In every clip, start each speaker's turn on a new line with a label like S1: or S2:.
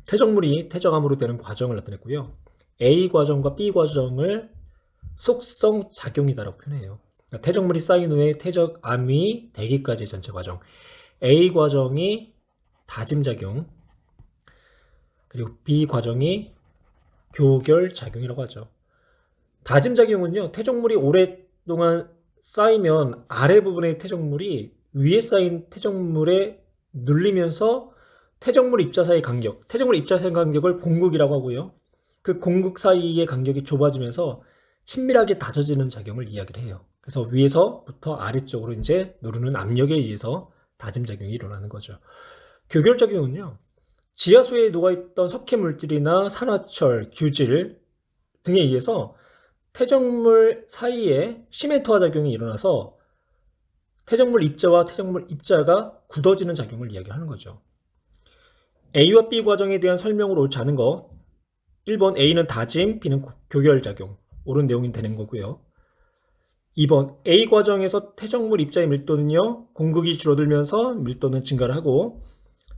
S1: 퇴적물이 퇴적암으로 되는 과정을 나타냈고요. A 과정과 B 과정을 속성 작용이다라고 표현해요. 그러니까 퇴적물이 쌓인 후에 퇴적암이 되기까지 전체 과정. A 과정이 다짐 작용, 그리고 B 과정이 교결 작용이라고 하죠. 다짐 작용은요, 퇴적물이 오랫동안 쌓이면 아래 부분의 퇴적물이 위에 쌓인 퇴적물에 눌리면서 퇴적물 입자 사이 간격, 퇴적물 입자 사이 간격을 공극이라고 하고요. 그 공극 사이의 간격이 좁아지면서 친밀하게 다져지는 작용을 이야기를 해요. 그래서 위에서부터 아래쪽으로 이제 누르는 압력에 의해서 다짐 작용이 일어나는 거죠. 교결 작용은요, 지하수에 녹아있던 석회 물질이나 산화철, 규질 등에 의해서 퇴적물 사이에 시멘트화 작용이 일어나서 퇴적물 입자와 퇴적물 입자가 굳어지는 작용을 이야기하는 거죠. A와 B 과정에 대한 설명으로 옳지 않은 거 1번 A는 다짐, B는 교결작용 옳은 내용이 되는 거고요. 2번 A 과정에서 퇴적물 입자의 밀도는요 공극이 줄어들면서 밀도는 증가를 하고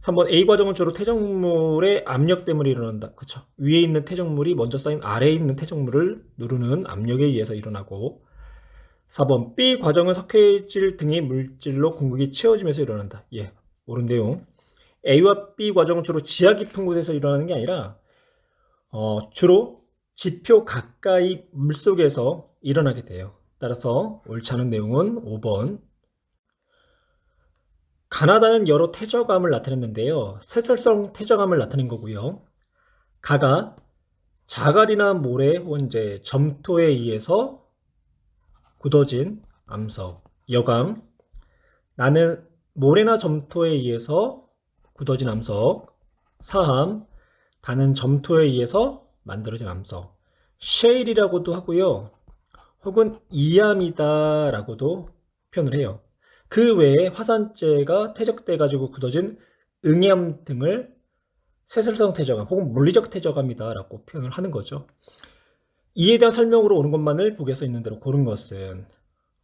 S1: 3번 A 과정은 주로 퇴적물의 압력 때문에 일어난다. 그쵸? 위에 있는 퇴적물이 먼저 쌓인 아래에 있는 퇴적물을 누르는 압력에 의해서 일어나고 4번 B 과정은 석회질 등의 물질로 공극이 채워지면서 일어난다. 예, 옳은 내용. A와 B 과정은 주로 지하 깊은 곳에서 일어나는 게 아니라 주로 지표 가까이 물속에서 일어나게 돼요. 따라서 옳지 않은 내용은 5번. 가나다는 여러 퇴적암을 나타냈는데요. 세설성 퇴적암을 나타낸 거고요. 가가 자갈이나 모래 혹은 이제 점토에 의해서 굳어진 암석, 여감. 나는 모래나 점토에 의해서 굳어진 암석, 사함. 다는 점토에 의해서 만들어진 암석, 쉐일이라고도 하고요. 혹은 이암이다 라고도 표현을 해요. 그 외에 화산재가 퇴적돼 가지고 굳어진 응암 등을 세설성 퇴적암 혹은 물리적 퇴적암이다 라고 표현을 하는 거죠. 이에 대한 설명으로 옳은 것만을 보기에 써 있는 대로 고른 것은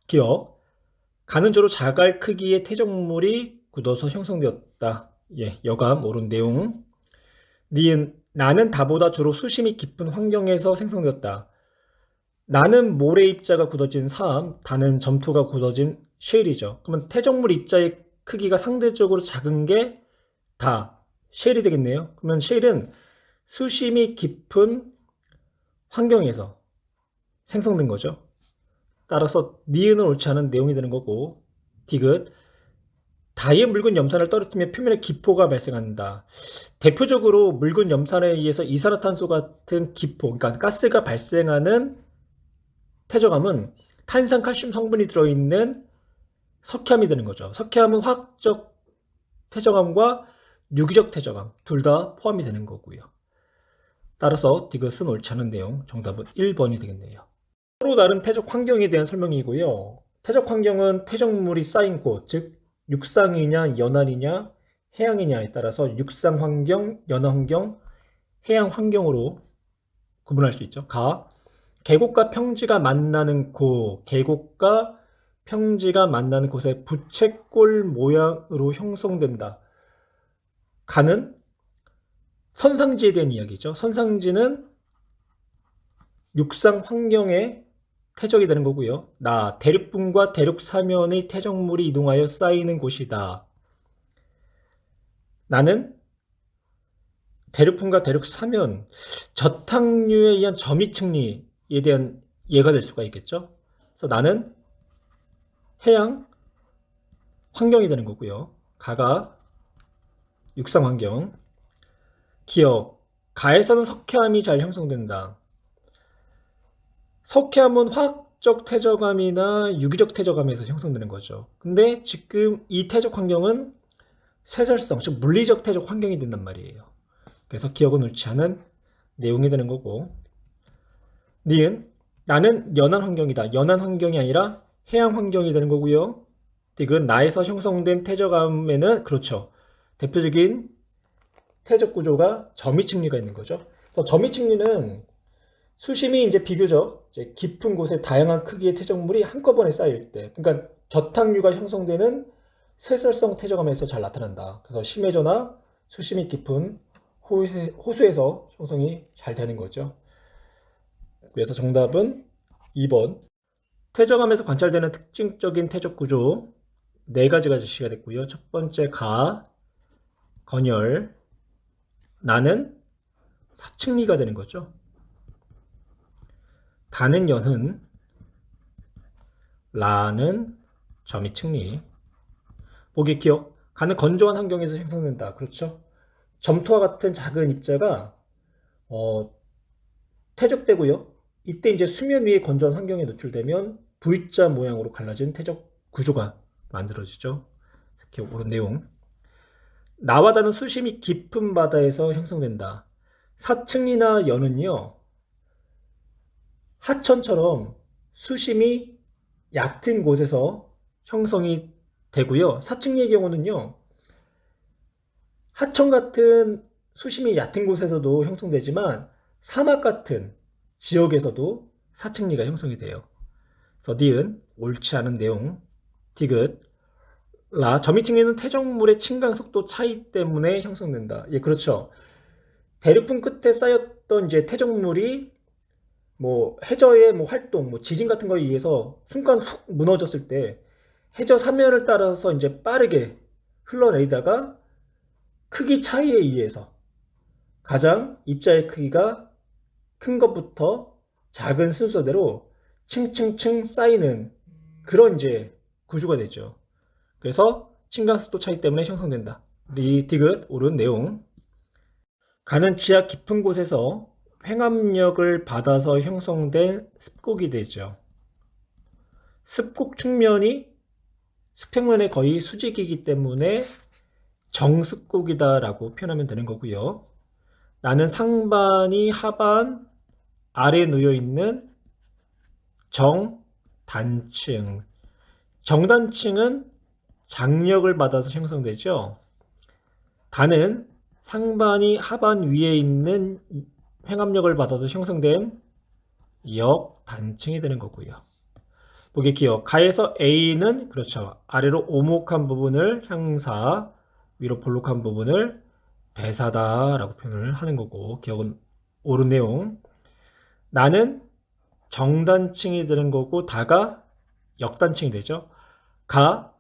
S1: 기억, 가는 주로 자갈 크기의 퇴적물이 굳어서 형성되었다. 예, 여감 옳은 내용. 니은 나는 다보다 주로 수심이 깊은 환경에서 생성되었다. 나는 모래 입자가 굳어진 사암, 다는 점토가 굳어진 쉘이죠. 그러면 퇴적물 입자의 크기가 상대적으로 작은 게 다 쉘이 되겠네요. 그러면 쉘은 수심이 깊은 환경에서 생성된 거죠. 따라서 니은은 옳지 않은 내용이 되는 거고, 디귿 다이의 묽은 염산을 떨어뜨리면 표면에 기포가 발생한다. 대표적으로 묽은 염산에 의해서 이산화탄소 같은 기포, 그러니까 가스가 발생하는 퇴적암은 탄산 칼슘 성분이 들어있는 석회암이 되는 거죠. 석회암은 화학적 퇴적암과 유기적 퇴적암 둘 다 포함이 되는 거고요. 따라서 디귿은 옳지 않은 내용, 정답은 1번이 되겠네요. 서로 다른 퇴적 환경에 대한 설명이고요. 퇴적 환경은 퇴적물이 쌓인 곳, 즉 육상이냐 연안이냐 해양이냐에 따라서 육상 환경, 연안 환경, 해양 환경으로 구분할 수 있죠. 계곡과 평지가 만나는 계곡과 평지가 만나는 곳에 부채꼴 모양으로 형성된다. 가는 선상지에 대한 이야기죠. 선상지는 육상 환경에 퇴적이 되는 거고요. 대륙분과 대륙 사면의 퇴적물이 이동하여 쌓이는 곳이다. 나는 대륙분과 대륙 사면, 저탕류에 의한 점이층리에 대한 예가 될 수가 있겠죠. 그래서 나는 해양 환경이 되는 거고요. 가가 육상 환경. 기억, 가에서는 석회암이 잘 형성된다. 석회암은 화학적 퇴적암이나 유기적 퇴적암에서 형성되는 거죠. 근데 지금 이 퇴적 환경은 세설성, 즉 물리적 퇴적 환경이 된단 말이에요. 그래서 기억은 옳지 않은 내용이 되는 거고, 니은 나는 연안 환경이다. 연안 환경이 아니라 해양 환경이 되는 거고요. 디귿 나에서 형성된 퇴적암에는 그렇죠. 대표적인 퇴적 구조가 점이층리가 있는 거죠. 그래서 점이층리는 수심이 이제 비교적 이제 깊은 곳에 다양한 크기의 퇴적물이 한꺼번에 쌓일 때, 그러니까 저탕류가 형성되는 세설성 퇴적암에서 잘 나타난다. 그래서 심해저나 수심이 깊은 호수에서 형성이 잘 되는 거죠. 그래서 정답은 2번. 태적암에서 관찰되는 특징적인 태적 구조 네 가지가 제시가 됐고요. 첫 번째 가, 건열, 나는 사측리가 되는 거죠. 다는 연흔, 라는 점이 측리. 보기 기억. 가는 건조한 환경에서 형성된다. 그렇죠? 점토와 같은 작은 입자가 퇴적되고요. 이때 이제 수면 위의 건조한 환경에 노출되면 V자 모양으로 갈라진 퇴적 구조가 만들어지죠. 이렇게 오른 내용. 나와 다른 수심이 깊은 바다에서 형성된다. 사측리나 연은요, 하천처럼 수심이 얕은 곳에서 형성이 되고요. 사측리의 경우는요, 하천 같은 수심이 얕은 곳에서도 형성되지만 사막 같은 지역에서도 사측리가 형성이 돼요. 그래서 니은 옳지 않은 내용. 디귿 라 점이측리는 퇴적물의 침강 속도 차이 때문에 형성된다. 예, 그렇죠. 대륙분 끝에 쌓였던 이제 퇴적물이 뭐 해저의 뭐 활동, 뭐 지진 같은 거에 의해서 순간 훅 무너졌을 때 해저 사면을 따라서 이제 빠르게 흘러내리다가 크기 차이에 의해서 가장 입자의 크기가 큰 것부터 작은 순서대로 층층층 쌓이는 그런 이제 구조가 되죠. 그래서 침강속도 차이 때문에 형성된다. 이 디귿 옳은 내용. 가는 지하 깊은 곳에서 횡압력을 받아서 형성된 습곡이 되죠. 습곡 측면이 수평면의 거의 수직이기 때문에 정습곡이다라고 표현하면 되는 거고요. 나는 상반이 하반 아래에 놓여 있는 정단층. 정단층은 장력을 받아서 형성되죠. 단은 상반이 하반 위에 있는 횡압력을 받아서 형성된 역단층이 되는 거고요. 보기 기억. 가에서 A는 그렇죠. 아래로 오목한 부분을 향사, 위로 볼록한 부분을 배사다라고 표현을 하는 거고, 기억은 옳은 내용. 나는 정단층이 되는 거고, 다가 역단층이 되죠. 가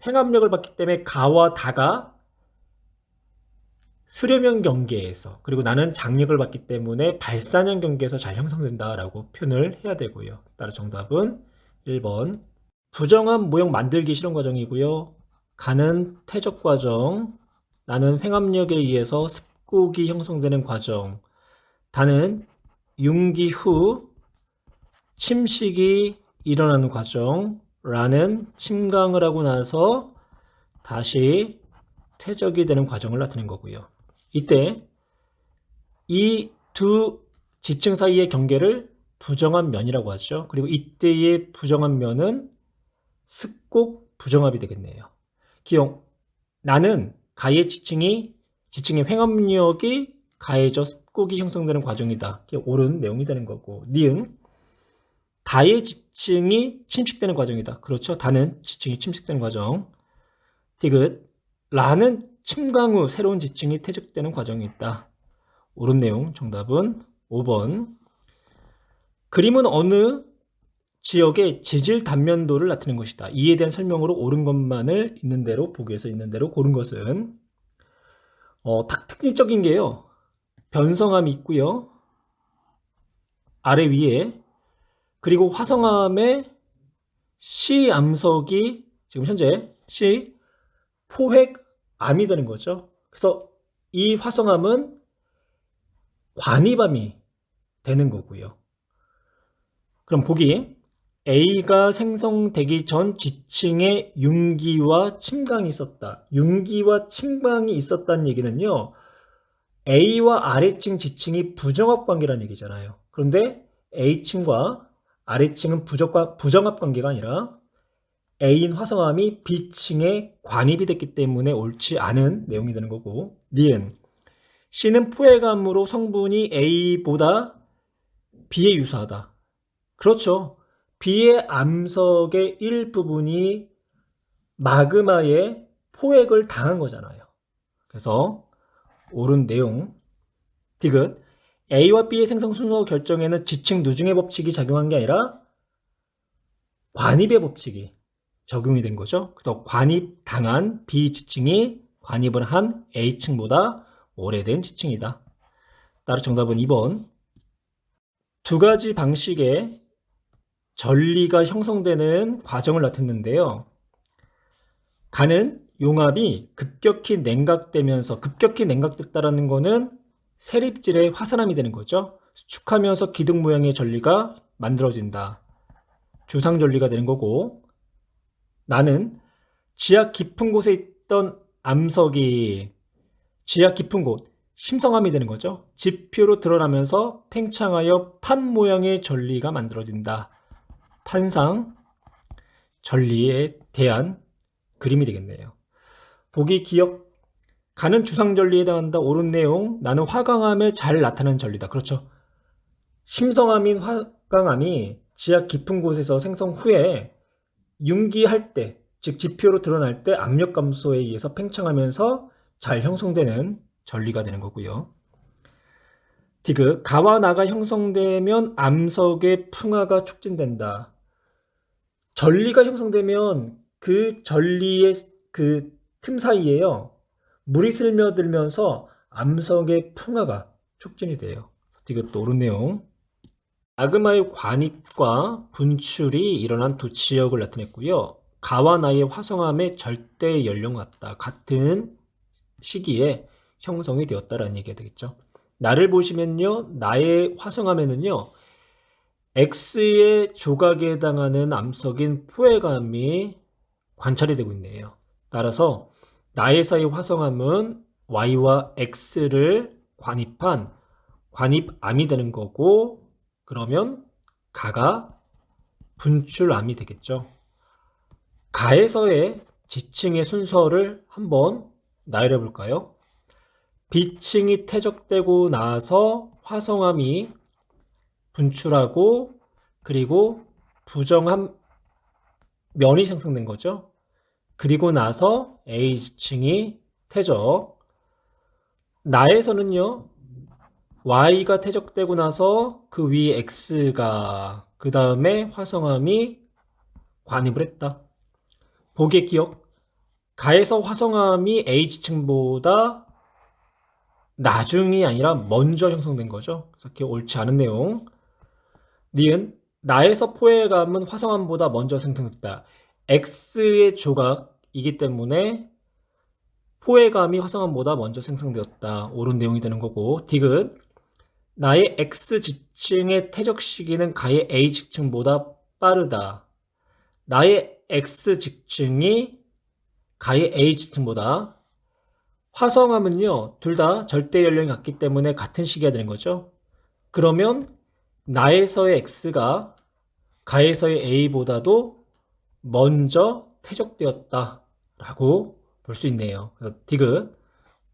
S1: 횡압력을 받기 때문에 가와 다가 수렴형 경계에서, 그리고 나는 장력을 받기 때문에 발산형 경계에서 잘 형성된다라고 표현을 해야 되고요. 따라 정답은 1번. 부정한 모형 만들기 실험 과정이고요. 가는 퇴적 과정, 나는 횡압력에 의해서 습곡이 형성되는 과정, 다는 융기 후 침식이 일어나는 과정, 라는 침강을 하고 나서 다시 퇴적이 되는 과정을 나타낸 거고요. 이때 이 두 지층 사이의 경계를 부정한 면이라고 하죠. 그리고 이때의 부정한 면은 습곡 부정합이 되겠네요. 기억. 나는 가의 지층의 횡압력이 가해져 습곡이 형성되는 과정이다. 옳은 내용이 되는 거고. 니은 다의 지층이 침식되는 과정이다. 그렇죠. 다는 지층이 침식되는 과정. 디귿 라는 침강 후 새로운 지층이 퇴적되는 과정이 있다. 옳은 내용. 정답은 5번. 그림은 어느 지역의 지질 단면도를 나타낸 것이다. 이에 대한 설명으로 옳은 것만을 있는 대로, 보기에서 있는 대로 고른 것은 특징적인 게요. 변성암이 있고요. 아래 위에, 그리고 화성암의 C암석이 지금 현재 C 포획암이 되는 거죠. 그래서 이 화성암은 관입암이 되는 거고요. 그럼 보기. A가 생성되기 전 지층에 융기와 침강이 있었다. 융기와 침강이 있었다는 얘기는요, A와 아래층 지층이 부정합 관계라는 얘기잖아요. 그런데 A층과 아래층은 부정합 관계가 아니라 A인 화성암이 B층에 관입이 됐기 때문에 옳지 않은 내용이 되는 거고, 니은 C는 포획암으로 성분이 A보다 B에 유사하다. 그렇죠. B의 암석의 일부분이 마그마에 포획을 당한 거잖아요. 그래서 옳은 내용. 디귿. A와 B의 생성 순서 결정에는 지층 누중의 법칙이 작용한 게 아니라 관입의 법칙이 적용이 된 거죠. 그래서 관입당한 B 지층이 관입을 한 A층보다 오래된 지층이다. 따라 정답은 2번. 두 가지 방식의 전리가 형성되는 과정을 나타냈는데요. 가는 용압이 급격히 냉각됐다라는 거는 세립질의 화산암이 되는 거죠. 수축하면서 기둥 모양의 전리가 만들어진다. 주상 전리가 되는 거고, 나는 지하 깊은 곳에 있던 암석이 지하 깊은 곳, 심성암이 되는 거죠. 지표로 드러나면서 팽창하여 판 모양의 전리가 만들어진다. 판상 전리에 대한 그림이 되겠네요. 보기 기억. 가는 주상 전리에 해당한다. 옳은 내용. 나는 화강암에 잘 나타나는 전리다. 그렇죠. 심성암인 화강암이 지하 깊은 곳에서 생성 후에 융기할 때, 즉 지표로 드러날 때 압력 감소에 의해서 팽창하면서 잘 형성되는 전리가 되는 거고요. 디귿. 가와 나가 형성되면 암석의 풍화가 촉진된다. 전리가 형성되면 그 전리의 그 틈 사이에요, 물이 스며들면서 암석의 풍화가 촉진이 돼요. 디귿도 옳은 내용. 마그마의 관입과 분출이 일어난 두 지역을 나타냈고요. 가와 나의 화성암의 절대 연령 같은 시기에 형성이 되었다라는 얘기가 되겠죠. 나를 보시면요, 나의 화성암에는요, X의 조각에 해당하는 암석인 포획암이 관찰이 되고 있네요. 따라서 나에서의 화성암은 Y와 X를 관입한 관입암이 되는 거고, 그러면 가가 분출암이 되겠죠. 가에서의 지층의 순서를 한번 나열해 볼까요? B층이 퇴적되고 나서 화성암이 분출하고, 그리고 부정한 면이 생성된 거죠. 그리고 나서 A층이 퇴적. 나에서는요, Y가 퇴적되고 나서 그 위 X가, 그 다음에 화성암이 관입을 했다. 보기의 기억. 가에서 화성암이 H층보다 나중이 아니라 먼저 형성된 거죠. 그래서 옳지 않은 내용. 니은. 나에서 포획암은 화성암보다 먼저 생성됐다. X의 조각이기 때문에 포획암이 화성암보다 먼저 생성되었다. 옳은 내용이 되는 거고. 디귿. 나의 X 지층의 퇴적 시기는 가의 A 지층보다 빠르다. 나의 X 지층이 가의 A 지층보다, 화성암은요, 둘 다 절대 연령이 같기 때문에 같은 시기가 되는 거죠. 그러면 나에서의 X가 가에서의 A보다도 먼저 퇴적되었다라고 볼 수 있네요. 그래서 디귿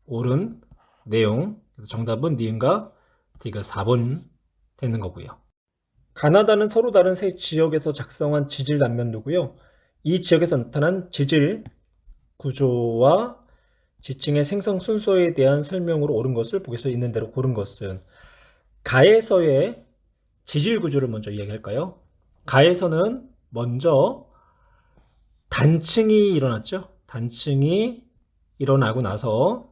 S1: 옳은 내용. 정답은 니은과 디귿 4번 되는 거고요. 가나다는 서로 다른 세 지역에서 작성한 지질 단면도고요. 이 지역에서 나타난 지질 구조와 지층의 생성 순서에 대한 설명으로 옳은 것을 보기서 있는 대로 고른 것은, 가에서의 지질 구조를 먼저 이야기할까요? 가에서는 먼저 단층이 일어났죠. 단층이 일어나고 나서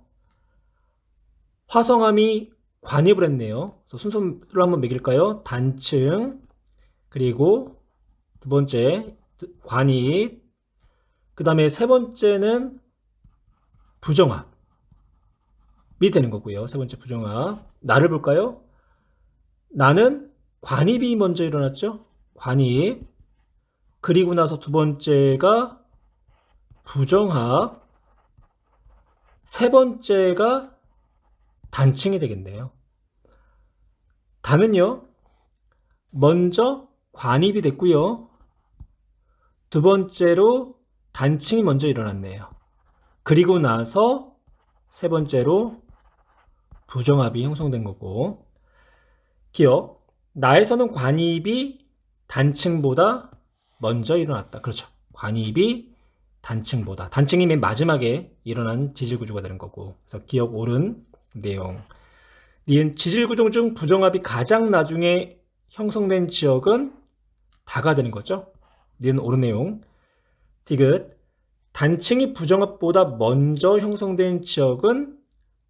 S1: 화성암이 관입을 했네요. 그래서 순서를 한번 매길까요? 단층, 그리고 두 번째 관입, 그 다음에 세 번째는 부정합이 되는 거고요. 세 번째 부정합. 나를 볼까요? 나는 관입이 먼저 일어났죠. 관입. 그리고 나서 두 번째가 부정합. 세 번째가 단층이 되겠네요. 단은요, 먼저 관입이 됐고요. 두 번째로 단층이 먼저 일어났네요. 그리고 나서 세 번째로 부정합이 형성된 거고. 기억. 나에서는 관입이 단층보다 먼저 일어났다. 그렇죠. 관입이 단층보다. 단층이 맨 마지막에 일어난 지질 구조가 되는 거고. 그래서 기억 옳은 내용. 니은 지질구종 중 부정합이 가장 나중에 형성된 지역은 다가 되는 거죠. 니은 옳은 내용. 디귿 단층이 부정합보다 먼저 형성된 지역은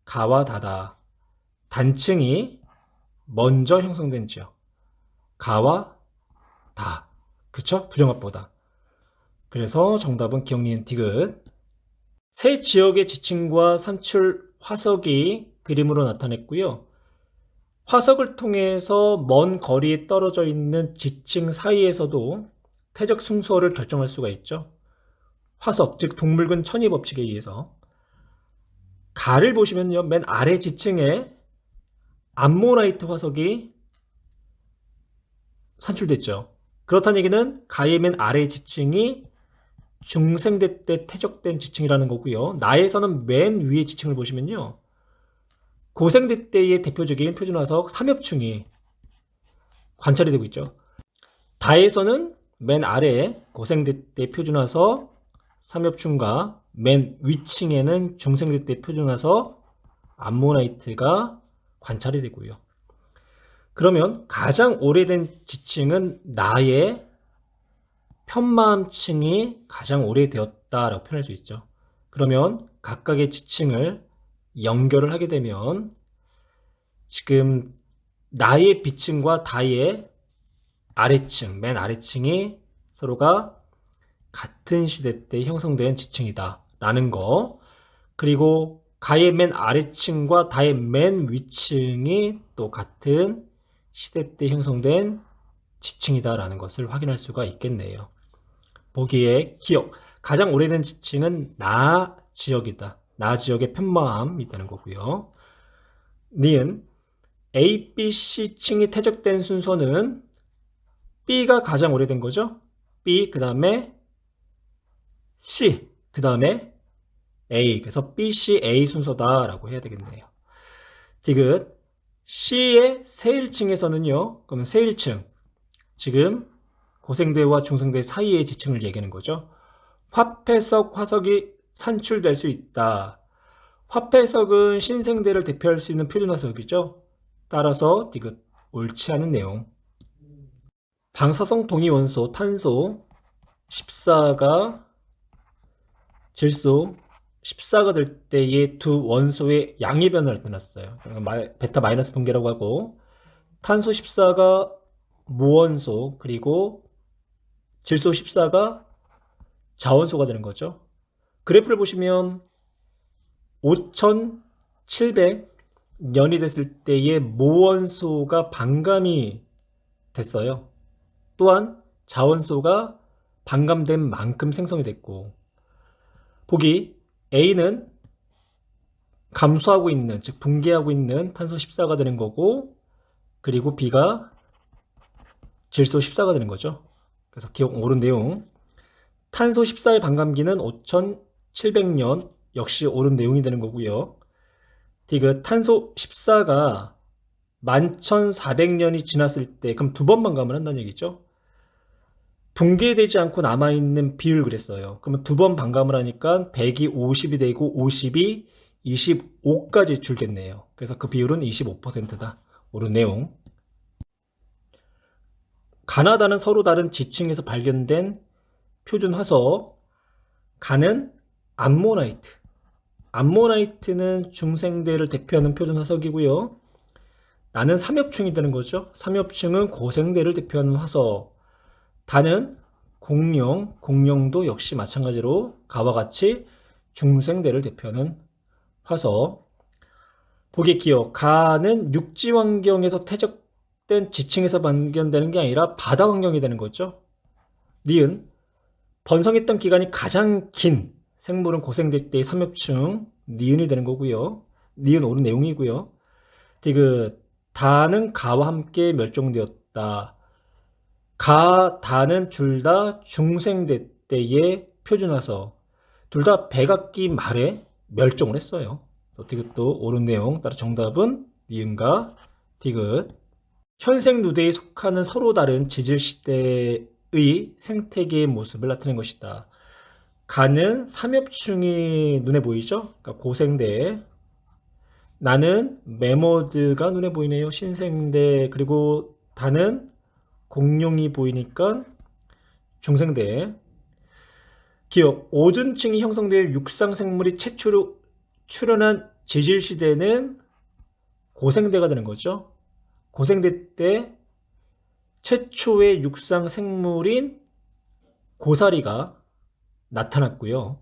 S1: 가와 다다. 단층이 먼저 형성된 지역 가와 다. 그쵸? 부정합보다. 그래서 정답은 기억, 니은, 디귿. 세 지역의 지층과 산출 화석이 그림으로 나타냈고요. 화석을 통해서 먼 거리에 떨어져 있는 지층 사이에서도 태적 순서를 결정할 수가 있죠. 화석, 즉 동물근 천이 법칙에 의해서. 가를 보시면요, 맨 아래 지층에 암모나이트 화석이 산출됐죠. 그렇다는 얘기는 가의 맨 아래 지층이 중생대 때 퇴적된 지층이라는 거고요. 나에서는 맨 위에 지층을 보시면요, 고생대 때의 대표적인 표준화석 삼엽충이 관찰이 되고 있죠. 다에서는 맨 아래 고생대 때 표준화석 삼엽충과 맨 위층에는 중생대 때 표준화석 암모나이트가 관찰이 되고요. 그러면 가장 오래된 지층은 나의 편마암층이 가장 오래되었다라고 표현할 수 있죠. 그러면 각각의 지층을 연결을 하게 되면 지금 나의 비층과 다의 아래층, 맨 아래층이 서로가 같은 시대 때 형성된 지층이다 라는 거, 그리고 가의 맨 아래층과 다의 맨 위층이 또 같은 시대 때 형성된 지층이다 라는 것을 확인할 수가 있겠네요. 보기에 기억, 가장 오래된 지층은 나 지역이다. 나 지역의 편마암이 있다는 거고요. 니은 A, B, C층이 퇴적된 순서는 B가 가장 오래된 거죠. B, 그 다음에 C, 그 다음에 A. 그래서 B, C, A 순서다라고 해야 되겠네요. 디귿 C의 세일층에서는요, 그러면 세일층, 지금 고생대와 중생대 사이의 지층을 얘기하는 거죠. 화폐석 화석이 산출될 수 있다. 화폐석은 신생대를 대표할 수 있는 표준화석이죠. 따라서 디귿 옳지 않은 내용. 방사성 동위원소 탄소 14가 질소 14가 될 때의 두 원소의 양의 변화를 나타났어요. 베타 마이너스 분계라고 하고, 탄소 14가 모원소, 그리고 질소 14가 자원소가 되는 거죠. 그래프를 보시면 5700년이 됐을 때의 모원소가 반감이 됐어요. 또한 자원소가 반감된 만큼 생성이 됐고, 보기 A는 감소하고 있는, 즉 붕괴하고 있는 탄소 14가 되는 거고, 그리고 B가 질소 14가 되는 거죠. 그래서 기억 옳은 내용. 탄소 14의 반감기는 5700년, 역시 옳은 내용이 되는 거고요. 디귿 탄소 14가 11400년이 지났을 때, 그럼 두 번 반감을 한다는 얘기죠. 붕괴되지 않고 남아있는 비율 그랬어요. 그러면 두 번 반감을 하니까 100이 50이 되고 50이 25까지 줄겠네요. 그래서 그 비율은 25%다. 옳은 내용. 가나다는 서로 다른 지층에서 발견된 표준 화석. 가는 암모나이트. 암모나이트는 중생대를 대표하는 표준 화석이고요. 나는 삼엽충이 되는 거죠. 삼엽충은 고생대를 대표하는 화석. 다는 공룡, 공룡도 역시 마찬가지로 가와 같이 중생대를 대표하는 화석. 보기 기억, 가는 육지 환경에서 퇴적된 지층에서 발견되는 게 아니라 바다 환경이 되는 거죠. 니은 번성했던 기간이 가장 긴 생물은 고생대 때의 삼엽충, 니은이 되는 거고요. 니은 옳은 내용이고요. 디귿 다는 가와 함께 멸종되었다. 가, 다는 둘 다 중생대 때의 표준화석. 둘 다 백악기 말에 멸종을 했어요. 디귿도 옳은 내용. 따라 정답은 니은과 디귿. 현생 누대에 속하는 서로 다른 지질시대의 생태계의 모습을 나타낸 것이다. 가는 삼엽충이 눈에 보이죠? 그러니까 고생대, 나는 메모드가 눈에 보이네요. 신생대. 그리고 다는 공룡이 보이니까 중생대. 기억. 오존층이 형성될 육상생물이 최초로 출현한 지질시대는 고생대가 되는 거죠. 고생대 때 최초의 육상생물인 고사리가 나타났고요.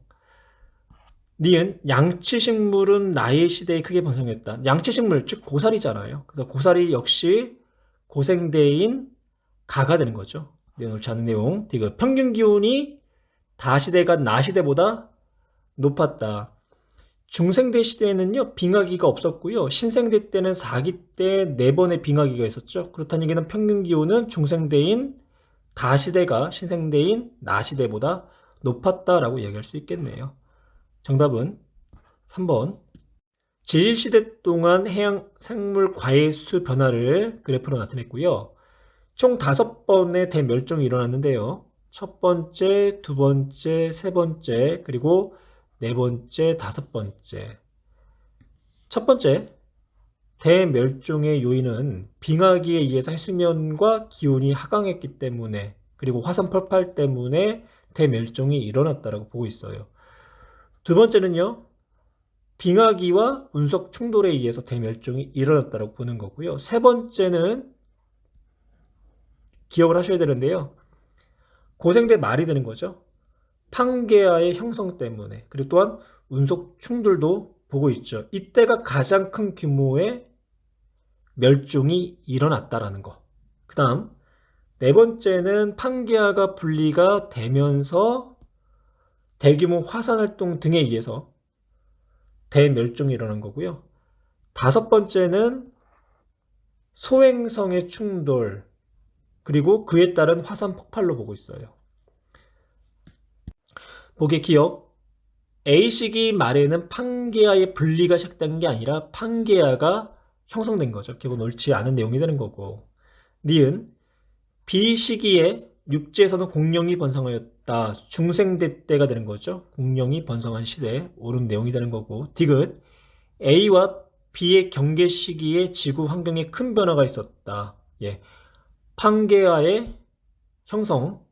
S1: 니은 양치식물은 나의 시대에 크게 번성했다. 양치식물 즉 고사리잖아요. 그래서 고사리 역시 고생대인 가가 되는 거죠. 내놓지 않은 내용. 디귿 평균 기온이 다시대가 나시대보다 높았다. 중생대 시대에는요 빙하기가 없었고요. 신생대 때는 4기 때 4번의 빙하기가 있었죠. 그렇다는 얘기는 평균 기온은 중생대인 다시대가 신생대인 나시대보다 높았다라고 얘기할 수 있겠네요. 정답은 3번. 지질시대 동안 해양 생물 과해수 변화를 그래프로 나타냈고요. 총 5번의 대멸종이 일어났는데요. 첫 번째, 두 번째, 세 번째, 그리고 네 번째, 다섯 번째. 첫 번째, 대멸종의 요인은 빙하기에 의해서 해수면과 기온이 하강했기 때문에 그리고 화산 폭발 때문에 대멸종이 일어났다고 보고 있어요. 두 번째는요. 빙하기와 운석 충돌에 의해서 대멸종이 일어났다고 보는 거고요. 세 번째는 기억을 하셔야 되는데요. 고생대 말이 되는 거죠. 판게아의 형성 때문에 그리고 또한 운석 충돌도 보고 있죠. 이때가 가장 큰 규모의 멸종이 일어났다라는 거. 그 다음 네 번째는 판게아가 분리가 되면서 대규모 화산활동 등에 의해서 대멸종이 일어난 거고요. 다섯 번째는 소행성의 충돌 그리고 그에 따른 화산 폭발로 보고 있어요. 보기 기억. A시기 말에는 판게아의 분리가 시작된 게 아니라 판게아가 형성된 거죠. 기본 옳지 않은 내용이 되는 거고. 니은 B시기에 육지에서는 공룡이 번성하였다. 중생대 때가 되는 거죠. 공룡이 번성한 시대 옳은 내용이 되는 거고. 디귿 A와 B의 경계 시기에 지구 환경에 큰 변화가 있었다. 예. 판게아의 형성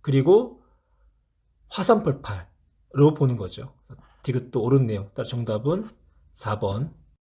S1: 그리고 화산 폭발로 보는 거죠. 디귿도 옳은 내용. 정답은 4번.